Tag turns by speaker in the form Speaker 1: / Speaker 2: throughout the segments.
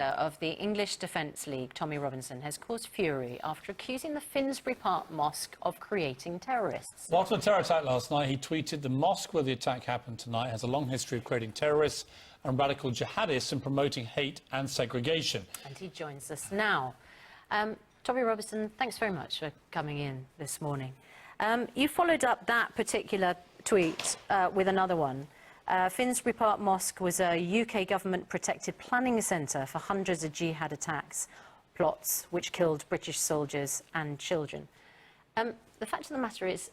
Speaker 1: of the English Defence League, Tommy Robinson, has caused fury after accusing the Finsbury Park Mosque of creating terrorists.
Speaker 2: Well, after the terror attack last night, he tweeted, "The mosque where the attack happened tonight has a long history of creating terrorists and radical jihadists and promoting hate and segregation."
Speaker 1: And he joins us now. Tommy Robinson, thanks very much for coming in this morning. You followed up that particular tweet with another one. Finsbury Park Mosque was a UK government-protected planning centre for hundreds of jihad attacks, plots which killed British soldiers and children. The fact of the matter is,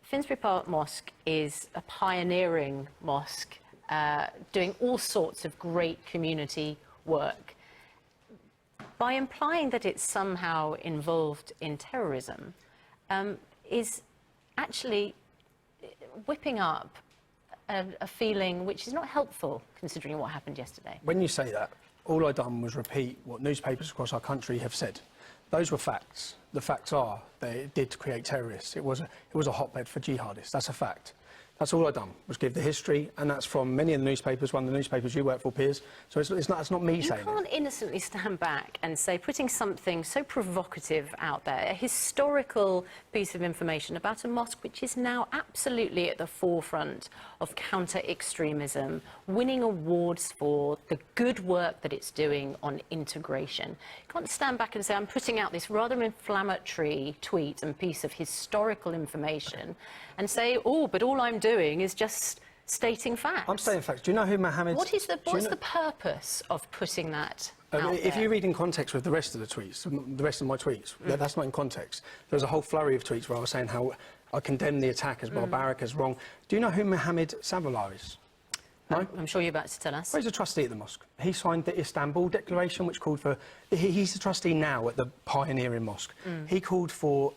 Speaker 1: Finsbury Park Mosque is a pioneering mosque doing all sorts of great community work. By implying that it's somehow involved in terrorism is actually whipping up a feeling which is not helpful, considering what happened yesterday.
Speaker 3: When you say that, all I've done was repeat what newspapers across our country have said. Those were facts. The facts are that it did create terrorists. It was a hotbed for jihadists. That's a fact. That's all I've done, was give the history, and that's from many of the newspapers, one of the newspapers you work for, Piers. So it's not me saying it.
Speaker 1: You can't innocently stand back and say, putting something so provocative out there, a historical piece of information about a mosque which is now absolutely at the forefront of counter-extremism, winning awards for the good work that it's doing on integration. You can't stand back and say, I'm putting out this rather inflammatory tweet and piece of historical information and say, oh, but all I'm doing is just stating facts.
Speaker 3: I'm stating facts. Do you know who Mohammed...
Speaker 1: What's the purpose of putting that out
Speaker 3: If
Speaker 1: there?
Speaker 3: you read in context with the rest of the tweets, the rest of my tweets, that's not in context. There's a whole flurry of tweets where I was saying how I condemn the attack as barbaric, as wrong. Do you know who Mohammed Saballah is? No?
Speaker 1: I'm sure you're about to tell us.
Speaker 3: Well, he's a trustee at the mosque. He signed the Istanbul Declaration, which called for... He's a trustee now at the pioneering mosque. He called for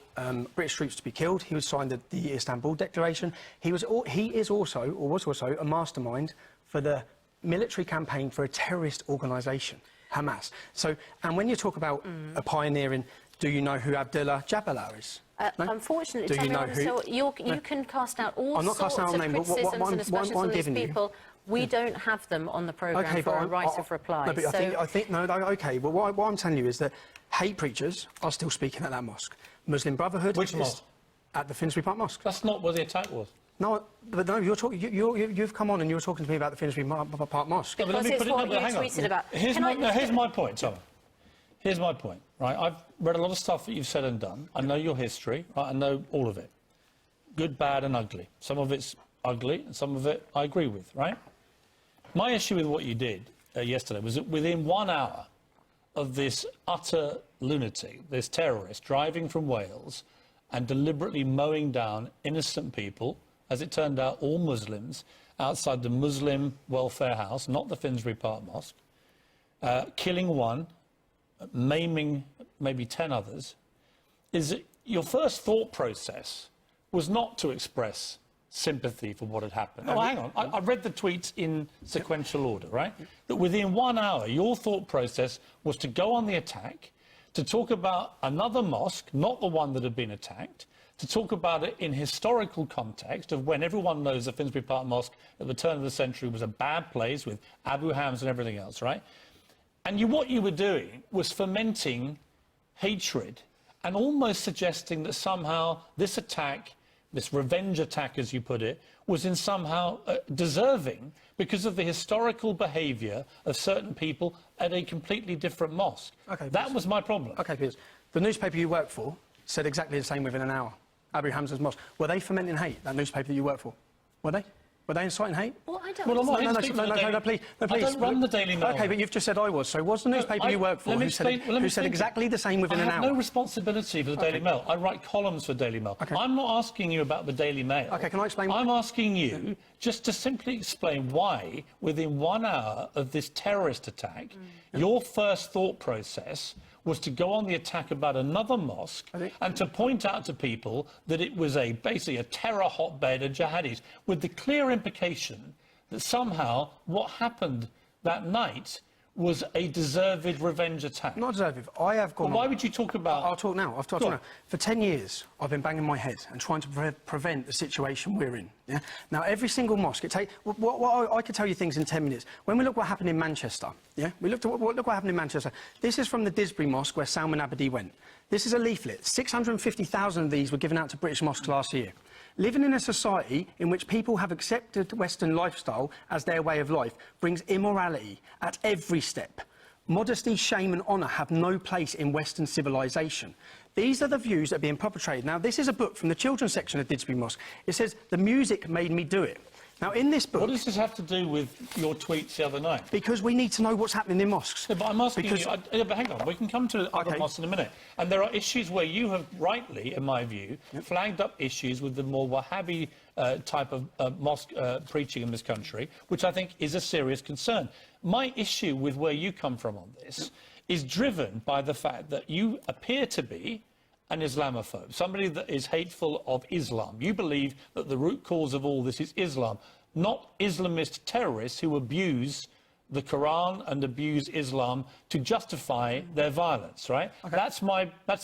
Speaker 3: British troops to be killed. He signed the Istanbul Declaration. He was also a mastermind for the military campaign for a terrorist organisation, Hamas. So, and when you talk about a pioneering, do you know who Abdullah Jabbar is? No?
Speaker 1: Unfortunately,
Speaker 3: Do you know who?
Speaker 1: you can cast out all
Speaker 3: I'm not
Speaker 1: sorts
Speaker 3: casting out
Speaker 1: of
Speaker 3: a name, but
Speaker 1: criticisms and aspersions on these people. We don't have them on the programme for a right of reply.
Speaker 3: No, but I think, OK, but what I'm telling you is that hate preachers are still speaking at that mosque. Muslim Brotherhood...
Speaker 2: Which mosque?
Speaker 3: At the Finsbury Park Mosque.
Speaker 2: That's not where the attack was.
Speaker 3: No, but no, you've come on and you're talking to me about the Finsbury Park Mosque.
Speaker 1: Because it's what you tweeted about.
Speaker 2: Here's my point, Tom. Here's my point, right? I've read a lot of stuff that you've said and done. I know your history, right? I know all of it. Good, bad and ugly. Some of it's ugly and some of it I agree with, right? My issue with what you did yesterday was that within 1 hour of this utter lunatic, this terrorist, driving from Wales and deliberately mowing down innocent people, as it turned out, all Muslims, outside the Muslim Welfare House, not the Finsbury Park Mosque, killing one, maiming maybe 10 others, is that your first thought process was not to express sympathy for what had happened. Oh, hang on. I read the tweets in sequential order, right? That within 1 hour, your thought process was to go on the attack, to talk about another mosque, not the one that had been attacked, to talk about it in historical context of when everyone knows the Finsbury Park Mosque at the turn of the century was a bad place with Abu Hams and everything else, right? And what you were doing was fomenting hatred and almost suggesting that somehow this attack, this revenge attack, as you put it, was in somehow deserving because of the historical behaviour of certain people at a completely different mosque. Okay, that was my problem.
Speaker 3: OK, Piers. The newspaper you work for said exactly the same within an hour. Abu Hamza's mosque. Were they fomenting hate, that newspaper that you work for? Were they? Were they inciting hate?
Speaker 1: Well, I don't...
Speaker 2: Well, I'm not
Speaker 3: no, please.
Speaker 2: I don't run the Daily Mail.
Speaker 3: OK, but you've just said I was. So was the newspaper you work for who said exactly the same within an hour?
Speaker 2: I have no responsibility for the Daily Mail. I write columns for Daily Mail. Okay. I'm not asking you about the Daily Mail.
Speaker 3: OK, can I explain?
Speaker 2: I'm asking you just to simply explain why, within 1 hour of this terrorist attack, your first thought process was to go on the attack about another mosque and to point out to people that it was basically a terror hotbed of jihadis, with the clear implication that somehow what happened that night was a deserved revenge attack.
Speaker 3: Not deserved. I have gone.
Speaker 2: Well, why would you talk about...
Speaker 3: I'll talk now. I'll talk now. For 10 years, I've been banging my head and trying to prevent the situation we're in. Yeah. Now, every single mosque, I could tell you things in 10 minutes. When we look what happened in Manchester, yeah, look what happened in Manchester. This is from the Disbury Mosque where Salman Abedi went. This is a leaflet. 650,000 of these were given out to British mosques last year. Living in a society in which people have accepted Western lifestyle as their way of life brings immorality at every step. Modesty, shame and honour have no place in Western civilization. These are the views that are being perpetrated. Now, this is a book from the children's section of Didsbury Mosque. It says, "The music made me do it." Now, in this book...
Speaker 2: What does this have to do with your tweets the other night?
Speaker 3: Because we need to know what's happening in mosques.
Speaker 2: Yeah, but I'm asking you... but hang on, we can come to other mosques in a minute. And there are issues where you have rightly, in my view, flagged up issues with the more Wahhabi type of mosque preaching in this country, which I think is a serious concern. My issue with where you come from on this is driven by the fact that you appear to be an Islamophobe, somebody that is hateful of Islam. You believe that the root cause of all this is Islam, not Islamist terrorists who abuse the Quran and abuse Islam to justify their violence, right? Okay. That's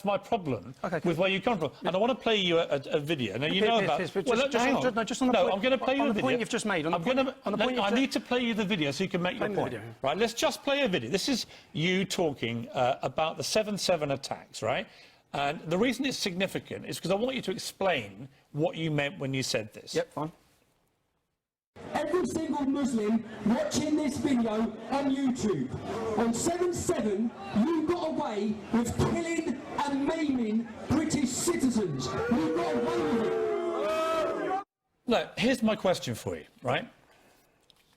Speaker 2: my problem with where you come from. And I want to play you a video. Now, you know about... I'm going to play you the video. On the point you've just made. I need to play you the video so you can make your point. Right, let's just play a video. This is you talking about the 7/7 attacks, right? And the reason it's significant is because I want you to explain what you meant when you said this.
Speaker 3: Yep, fine.
Speaker 4: Every single Muslim watching this video on YouTube, on 7/7, you got away with killing and maiming British citizens. You got away with it.
Speaker 2: Look, here's my question for you, right?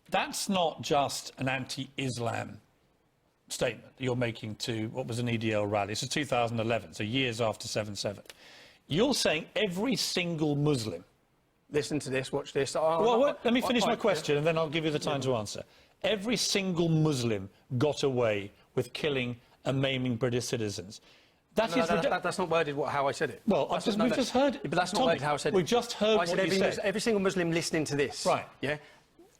Speaker 2: That's not just an anti-Islam statement that you're making to what was an EDL rally. This is 2011, so years after 7/7. You're saying every single Muslim...
Speaker 3: Listen to this, watch this.
Speaker 2: Let me finish my question and then I'll give you the time to answer. Every single Muslim got away with killing and maiming British citizens.
Speaker 3: That's not worded how I said it.
Speaker 2: Well, we've just heard...
Speaker 3: But that's not worded how I said it.
Speaker 2: We've just heard what you said.
Speaker 3: Every single Muslim listening to this.
Speaker 2: Right.
Speaker 3: Yeah?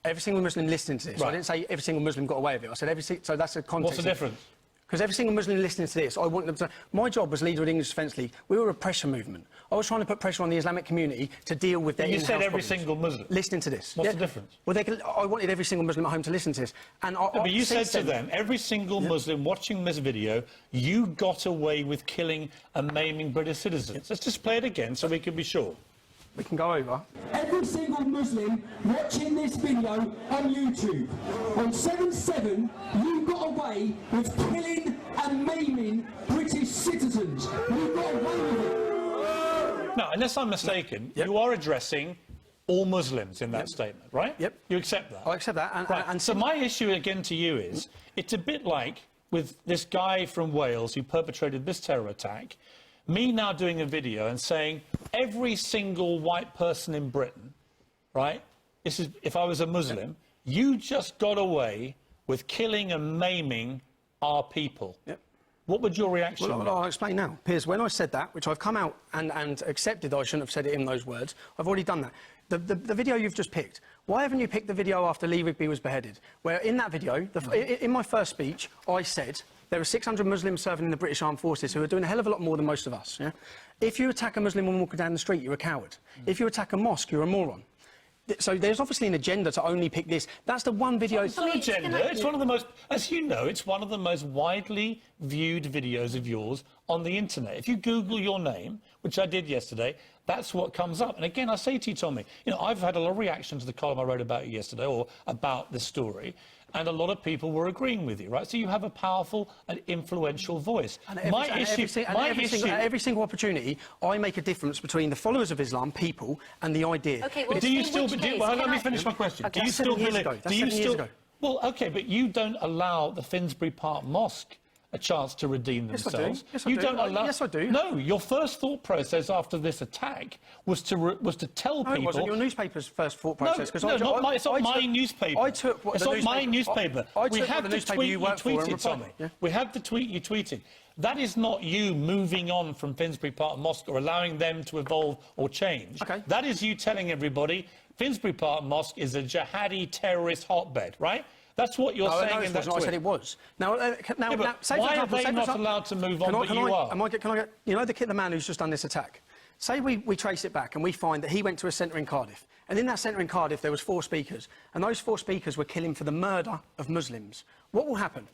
Speaker 3: Every single Muslim listening to this. Right. I didn't say every single Muslim got away with it. I said so that's a context.
Speaker 2: What's the difference?
Speaker 3: Because every single Muslim listening to this, I want them to... My job as leader of the English Defence League, we were a pressure movement. I was trying to put pressure on the Islamic community to deal with their
Speaker 2: You said every
Speaker 3: problems.
Speaker 2: single Muslim.
Speaker 3: Listening to this.
Speaker 2: What's the difference?
Speaker 3: Well, I wanted every single Muslim at home to listen to this. And
Speaker 2: but you said to them, every single Muslim watching this video, you got away with killing and maiming British citizens. Let's just play it again so we can be sure.
Speaker 3: We can go over.
Speaker 4: Every single Muslim watching this video on YouTube, on 7/7, you got away with killing and maiming British citizens. You got away with it.
Speaker 2: Now, unless I'm mistaken, you are addressing all Muslims in that statement, right?
Speaker 3: Yep.
Speaker 2: You accept that?
Speaker 3: I accept that.
Speaker 2: And so my issue again to you is, it's a bit like with this guy from Wales who perpetrated this terror attack, me now doing a video and saying every single white person in Britain, right, this is, if I was a Muslim, you just got away with killing and maiming our people. Yep. What would your reaction be?
Speaker 3: I'll explain now. Piers, when I said that, which I've come out and accepted I shouldn't have said it in those words, I've already done that. The video you've just picked, why haven't you picked the video after Lee Rigby was beheaded? Where in that video, in my first speech, I said there are 600 Muslims serving in the British Armed Forces who are doing a hell of a lot more than most of us. Yeah? If you attack a Muslim when walking down the street, you're a coward. If you attack a mosque, you're a moron. So there's obviously an agenda to only pick this. That's the one video...
Speaker 2: It's not an agenda. It's one of the most... As you know, it's one of the most widely viewed videos of yours on the internet. If you Google your name, which I did yesterday, that's what comes up. And again, I say to you, Tommy, you know, I've had a lot of reaction to the column I wrote about you yesterday, or about this story, and a lot of people were agreeing with you, right? So you have a powerful and influential voice.
Speaker 3: And every single opportunity, I make a difference between the followers of Islam, people, and the idea.
Speaker 1: Okay, well,
Speaker 2: do you still... let me finish my question.
Speaker 3: Okay.
Speaker 2: Do you still believe...
Speaker 3: That's 7 years ago.
Speaker 2: Well, OK, but you don't allow the Finsbury Park Mosque a chance to redeem themselves.
Speaker 3: Yes, I do. Yes, I do.
Speaker 2: No, your first thought process after this attack was to tell people...
Speaker 3: No, it wasn't your newspaper's first thought process.
Speaker 2: It's not my newspaper.
Speaker 3: I took what
Speaker 2: it's not my newspaper.
Speaker 3: We have the newspaper you worked for and replied.
Speaker 2: Tommy. Yeah. We have the tweet you tweeted. That is not you moving on from Finsbury Park Mosque or allowing them to evolve or change.
Speaker 3: Okay.
Speaker 2: That is you telling everybody Finsbury Park Mosque is a jihadi terrorist hotbed, right? That's what you're saying
Speaker 3: no,
Speaker 2: in that
Speaker 3: I said
Speaker 2: tweet.
Speaker 3: it was. Now,
Speaker 2: Yeah, but
Speaker 3: say for
Speaker 2: why are
Speaker 3: example,
Speaker 2: they
Speaker 3: say for
Speaker 2: not
Speaker 3: example-
Speaker 2: allowed to move on, but you are?
Speaker 3: Can I get, you know the man who's just done this attack? Say we trace it back and we find that he went to a centre in Cardiff. And in that centre in Cardiff, there was 4 speakers. And those 4 speakers were killing for the murder of Muslims. What will happen?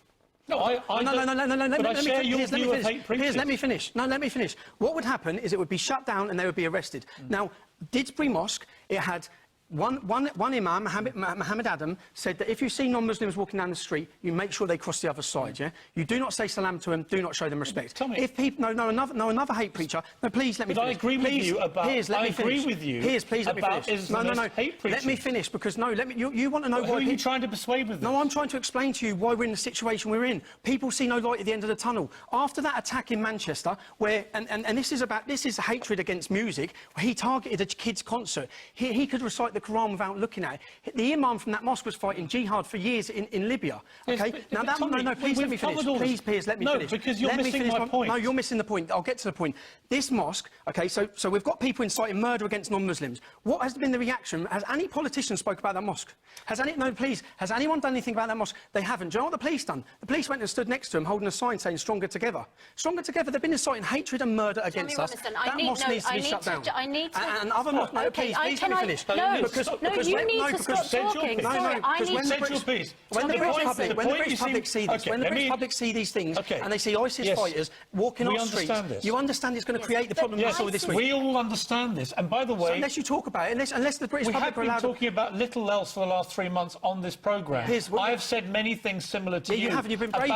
Speaker 2: No,
Speaker 3: No.
Speaker 2: But I share your view of hate preachers.
Speaker 3: Piers, let me finish. No, let me finish. What would happen is it would be shut down and they would be arrested. Now, Didsbury Mosque, it had one imam, Mohammed Adam, said that if you see non-Muslims walking down the street, you make sure they cross the other side, yeah? You do not say salam to them, do not show them respect.
Speaker 2: Tommy.
Speaker 3: If people... another hate preacher... No, please, let me
Speaker 2: But
Speaker 3: finish.
Speaker 2: I agree with you about...
Speaker 3: Piers, let me finish.
Speaker 2: I agree with you
Speaker 3: Piers, please, let me
Speaker 2: about
Speaker 3: finish.
Speaker 2: Islamist hate preaching.
Speaker 3: Let me finish, because, you want to know
Speaker 2: Who
Speaker 3: why...
Speaker 2: are you trying to persuade with this?
Speaker 3: No, I'm trying to explain to you why we're in the situation we're in. People see no light at the end of the tunnel. After that attack in Manchester, where and this is hatred against music. He targeted a kids' concert. He could recite the Quran without looking at it. The imam from that mosque was fighting jihad for years in Libya. Okay,
Speaker 2: Yes,
Speaker 3: now that
Speaker 2: Tommy,
Speaker 3: no, please let me finish. Please, Piers, let me finish.
Speaker 2: No, because you're missing my point.
Speaker 3: No, you're missing the point. I'll get to the point. This mosque, okay, so we've got people inciting murder against non-Muslims. What has been the reaction? Has any politician spoke about that mosque? Has anyone done anything about that mosque? They haven't. Do you know what the police done? The police went and stood next to him holding a sign saying "Stronger Together." Stronger Together. They've been inciting hatred and murder against us. That mosque needs to be shut down. And other mosques. No, please let me finish.
Speaker 1: You need to stop talking.
Speaker 3: When the British public see these things and they see ISIS fighters walking on streets, you understand it's going to create the problem we saw this week.
Speaker 2: We all understand this. And by the way...
Speaker 3: So unless you talk about it, unless the British public are allowed...
Speaker 2: We have been talking about little else for the last 3 months on this programme. I have said many things similar to you.
Speaker 3: You haven't. You've been brave.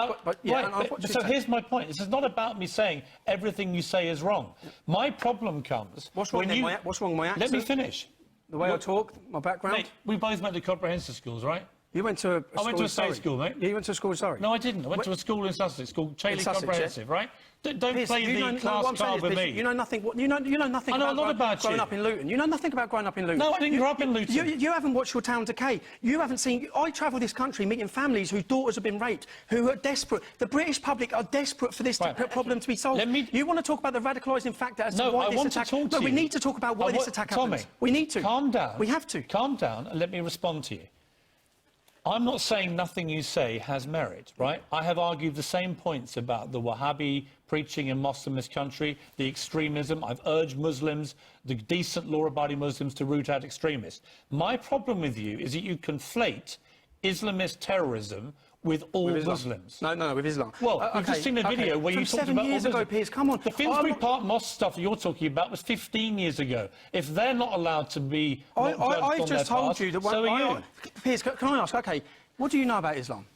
Speaker 2: So here's my point. This is not about me saying everything you say is wrong. My problem comes...
Speaker 3: What's wrong with my accent?
Speaker 2: Let me finish.
Speaker 3: The way I talk, my background?
Speaker 2: Mate, we both went to comprehensive schools, right?
Speaker 3: You went to a school
Speaker 2: I went to a state school, mate.
Speaker 3: You went to a school in Surrey?
Speaker 2: No, I didn't. I went to a school in Sussex called Chailey Comprehensive, right? Don't
Speaker 3: Piers,
Speaker 2: play the class card with me.
Speaker 3: You know nothing. You know nothing about growing up in Luton. You know nothing about growing up in Luton.
Speaker 2: No, I didn't grow up in Luton.
Speaker 3: You haven't watched your town decay. You haven't seen. I travel this country meeting families whose daughters have been raped, who are desperate. The British public are desperate for this problem to be solved. You want to talk about the radicalising factor as to why this attack? No, we need to talk about why this attack happened.
Speaker 2: Tommy,
Speaker 3: we need to.
Speaker 2: Calm down.
Speaker 3: We have to.
Speaker 2: Calm down and let me respond to you. I'm not saying nothing you say has merit, right? I have argued the same points about the Wahhabi preaching in mosques in this country, the extremism. I've urged Muslims, the decent law-abiding Muslims, to root out extremists. My problem with you is that you conflate Islamist terrorism with all Muslims.
Speaker 3: No, with Islam.
Speaker 2: Well, we've just seen a video where you talked about...
Speaker 3: 7 years ago, Piers, come on.
Speaker 2: The Finsbury Park mosque stuff you're talking about was 15 years ago. If they're not allowed to be...
Speaker 3: I've just told you that...
Speaker 2: So are you.
Speaker 3: Piers, can I ask, OK, what do you know about Islam?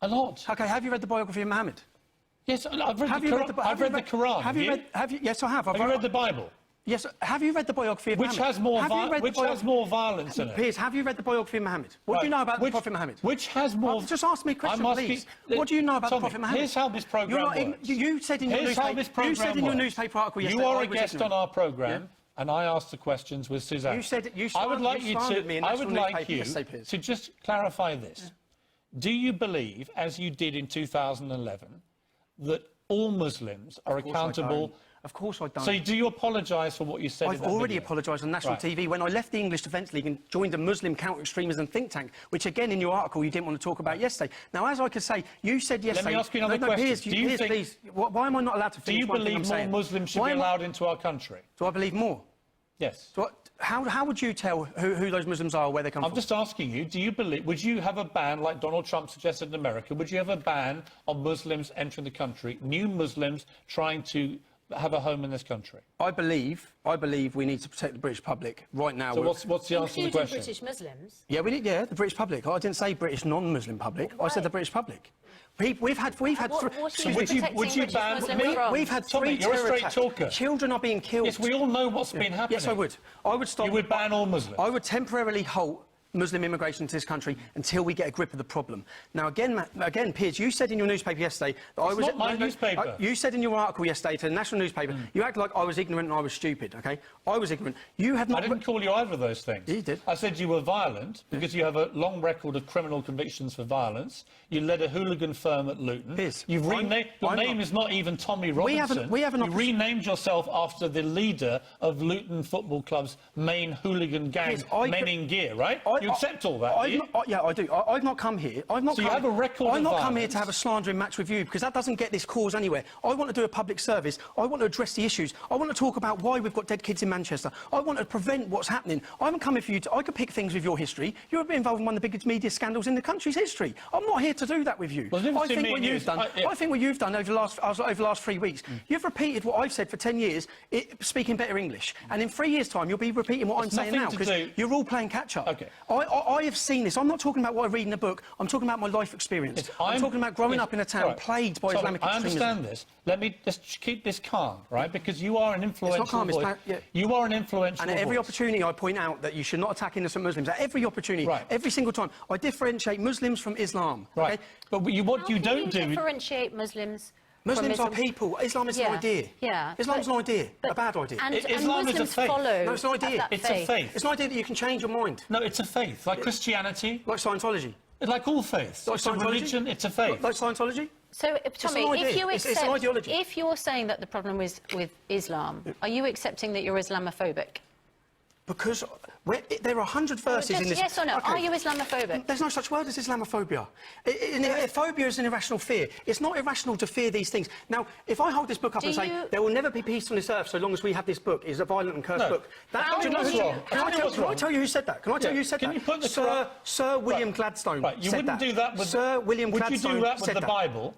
Speaker 2: A lot.
Speaker 3: OK, have you read the biography of Muhammad?
Speaker 2: Yes, I've read the Quran.
Speaker 3: Have you read... Yes, I have.
Speaker 2: Have you read the Bible?
Speaker 3: Yes, have you read the biography of Muhammad?
Speaker 2: Which has more violence in it?
Speaker 3: Piers, have you read the biography of Muhammad? What do you know about the Prophet Muhammad?
Speaker 2: Which has more...
Speaker 3: Just ask me a question, please. What do you know about the Prophet Muhammad?
Speaker 2: Here's how this programme works.
Speaker 3: You said in your newspaper article yesterday...
Speaker 2: You are a guest on our programme, and I asked the questions with Susanna. I would like you to just clarify this. Do you believe, as you did in 2011, that all Muslims are accountable...
Speaker 3: Of course I don't.
Speaker 2: So do you apologise for what you said?
Speaker 3: I've already apologised on national TV when I left the English Defence League and joined a Muslim counter-extremism think tank, which again in your article you didn't want to talk about yesterday. Now, as I could say, you said yesterday...
Speaker 2: Let me ask you another question.
Speaker 3: Piers, please, why am I not allowed to finish one thing I'm saying?
Speaker 2: Do you believe more Muslims should be allowed into our country?
Speaker 3: Do I believe more?
Speaker 2: Yes.
Speaker 3: So how would you tell who those Muslims are or where they come from?
Speaker 2: I'm just asking you, would you have a ban, like Donald Trump suggested in America, would you have a ban on Muslims entering the country, new Muslims trying to have a home in this country? I believe
Speaker 3: we need to protect the British public right now.
Speaker 2: So what's the answer to the question?
Speaker 1: British Muslims?
Speaker 3: Yeah, the British public. I didn't say British non-Muslim public. I said the British public. We've had three.
Speaker 2: Would you ban?
Speaker 3: We've had three terror attacks.
Speaker 2: Talker.
Speaker 3: Children are being killed.
Speaker 2: Yes, we all know what's been happening.
Speaker 3: Yes, I would. I would stop.
Speaker 2: You would ban all Muslims.
Speaker 3: I would temporarily halt Muslim immigration to this country until we get a grip of the problem. Now, again, Piers, you said in your newspaper yesterday that I was...
Speaker 2: It's not my newspaper.
Speaker 3: You said in your article yesterday to the national newspaper, you act like I was ignorant and I was stupid, OK? I was ignorant. You have not...
Speaker 2: I didn't call you either of those things.
Speaker 3: You did.
Speaker 2: I said you were violent because you have a long record of criminal convictions for violence. You led a hooligan firm at Luton.
Speaker 3: Piers,
Speaker 2: You've renamed... Your name is not even Tommy Robinson. You renamed yourself after the leader of Luton Football Club's main hooligan gang, Men in Gear, right? You accept all that, do you?
Speaker 3: Yeah, I do. I've not come here.
Speaker 2: So you have a record of
Speaker 3: I've not come here
Speaker 2: violence.
Speaker 3: to have a slandering match with you because that doesn't get this cause anywhere. I want to do a public service. I want to address the issues. I want to talk about why we've got dead kids in Manchester. I want to prevent what's happening. I haven't come here for you to... I could pick things with your history. You're a bit involved in one of the biggest media scandals in the country's history. I'm not here to do that with you.
Speaker 2: Well,
Speaker 3: I think what you've done... I think what you've done over the last 3 weeks, you've repeated what I've said for 10 years, speaking better English. And in 3 years' time, you'll be repeating what I'm saying now because you're all playing catch-up.
Speaker 2: Okay.
Speaker 3: I have seen this. I'm not talking about what I read in a book. I'm talking about my life experience. I'm talking about growing up in a town plagued by Islamic extremism.
Speaker 2: I understand this. Let me just keep this calm, right? Because you are an influential voice. You are an influential
Speaker 3: And at every
Speaker 2: voice.
Speaker 3: opportunity, I point out that you should not attack innocent Muslims. At every opportunity, every single time, I differentiate Muslims from Islam.
Speaker 2: Right.
Speaker 3: Okay?
Speaker 2: But what you don't do...
Speaker 1: differentiate Muslims
Speaker 3: Muslims
Speaker 1: from
Speaker 3: are people. Islam is an idea.
Speaker 1: Yeah.
Speaker 3: Islam's an idea. A bad idea.
Speaker 1: And
Speaker 2: Islam is a
Speaker 1: Muslims
Speaker 2: faith.
Speaker 1: follow
Speaker 3: No, it's an idea.
Speaker 2: It's a faith.
Speaker 3: It's an idea that you can change your mind.
Speaker 2: No, it's a faith. Like Christianity.
Speaker 3: Like Scientology.
Speaker 2: Like all faiths.
Speaker 3: Like
Speaker 2: it's a religion, it's a faith.
Speaker 3: Like Scientology?
Speaker 1: So, Tommy, if you
Speaker 3: it's an ideology.
Speaker 1: if you're saying that the problem is with Islam, are you accepting that you're Islamophobic?
Speaker 3: Because there are 100 verses in this...
Speaker 1: Yes or no?
Speaker 3: Okay.
Speaker 1: Are you Islamophobic?
Speaker 3: There's no such word as Islamophobia. Phobia is an irrational fear. It's not irrational to fear these things. Now, if I hold this book up and say, there will never be peace on this earth so long as we have this book, it's a violent and cursed book. Can I tell you who said that? Can I tell you who said that?
Speaker 2: Can you put the
Speaker 3: Sir William Gladstone
Speaker 2: Right, you wouldn't do that with...
Speaker 3: Sir William Gladstone
Speaker 2: would you do that with
Speaker 3: said
Speaker 2: the Bible?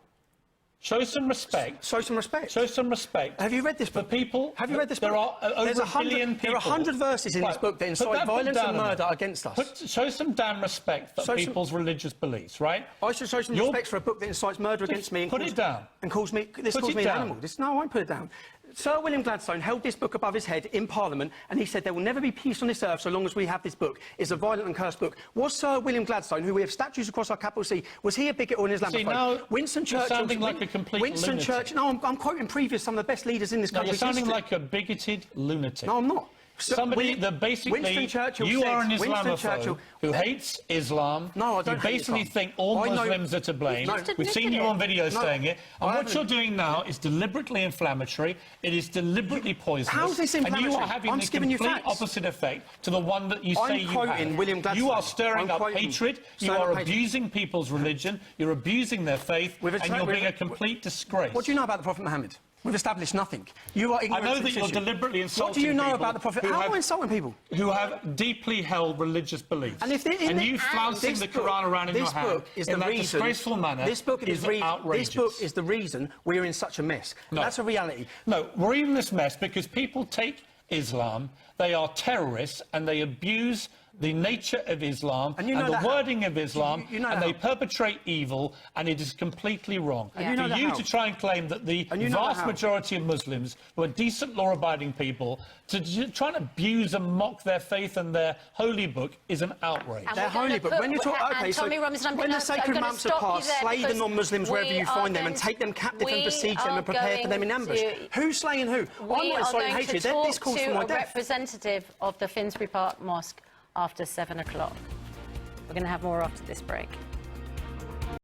Speaker 2: Show some respect.
Speaker 3: Show some respect.
Speaker 2: Show some respect.
Speaker 3: Have you read this book?
Speaker 2: For people...
Speaker 3: Have you read this book?
Speaker 2: There are over a billion people...
Speaker 3: There are 100 verses in this book that incite violence and murder against us.
Speaker 2: Show some damn respect for people's religious beliefs, right?
Speaker 3: I should show some respect for a book that incites murder against me and
Speaker 2: put it down.
Speaker 3: And calls me an animal. No, I won't put it down. Sir William Gladstone held this book above his head in Parliament and he said there will never be peace on this earth so long as we have this book. It's a violent and cursed book. Was Sir William Gladstone, who we have statues across our capital C, was he a bigot or an Islamophobe?
Speaker 2: See, now
Speaker 3: Winston Churchill...
Speaker 2: You're sounding like a complete lunatic.
Speaker 3: No, I'm quoting some of the best leaders in this country.
Speaker 2: You're sounding like a bigoted lunatic.
Speaker 3: No, I'm not.
Speaker 2: Somebody that basically... You are an Islamophobe who hates Islam.
Speaker 3: No, I don't
Speaker 2: You basically think all Muslims are to blame. We've seen you on video saying it. And what you're doing now is deliberately inflammatory. It is deliberately poisonous.
Speaker 3: How is this inflammatory?
Speaker 2: And you are having the complete opposite effect to the one that you say you have.
Speaker 3: William Gladstone.
Speaker 2: You are stirring up hatred. You are abusing people's religion. You're abusing their faith. And you're being a complete disgrace.
Speaker 3: What do you know about the Prophet Muhammad? We've established nothing. You are ignorant.
Speaker 2: I know that you're deliberately insulting people.
Speaker 3: What do you know about the Prophet? How am I insulting people?
Speaker 2: Who have deeply held religious beliefs.
Speaker 3: And you
Speaker 2: flouncing the Quran around in your hand in that disgraceful manner is outrageous.
Speaker 3: This book is the reason we are in such a mess. No. That's a reality.
Speaker 2: No, we're in this mess because people take Islam, they are terrorists, and they abuse the nature of Islam and the wording of Islam, and they perpetrate evil, and it is completely wrong. For you to try and claim that the vast majority of Muslims, who are decent, law-abiding people, to try and abuse and mock their faith and their holy book is an outrage.
Speaker 3: Their holy book. When you talk, okay, so when the sacred months are past, slay the non-Muslims wherever you find them and take them captive and besiege them and prepare for them in ambush. Who's slaying who? I'm not inciting hatred. This calls for my death.
Speaker 1: Representative of the Finsbury Park Mosque after 7 o'clock. We're going to have more after this break.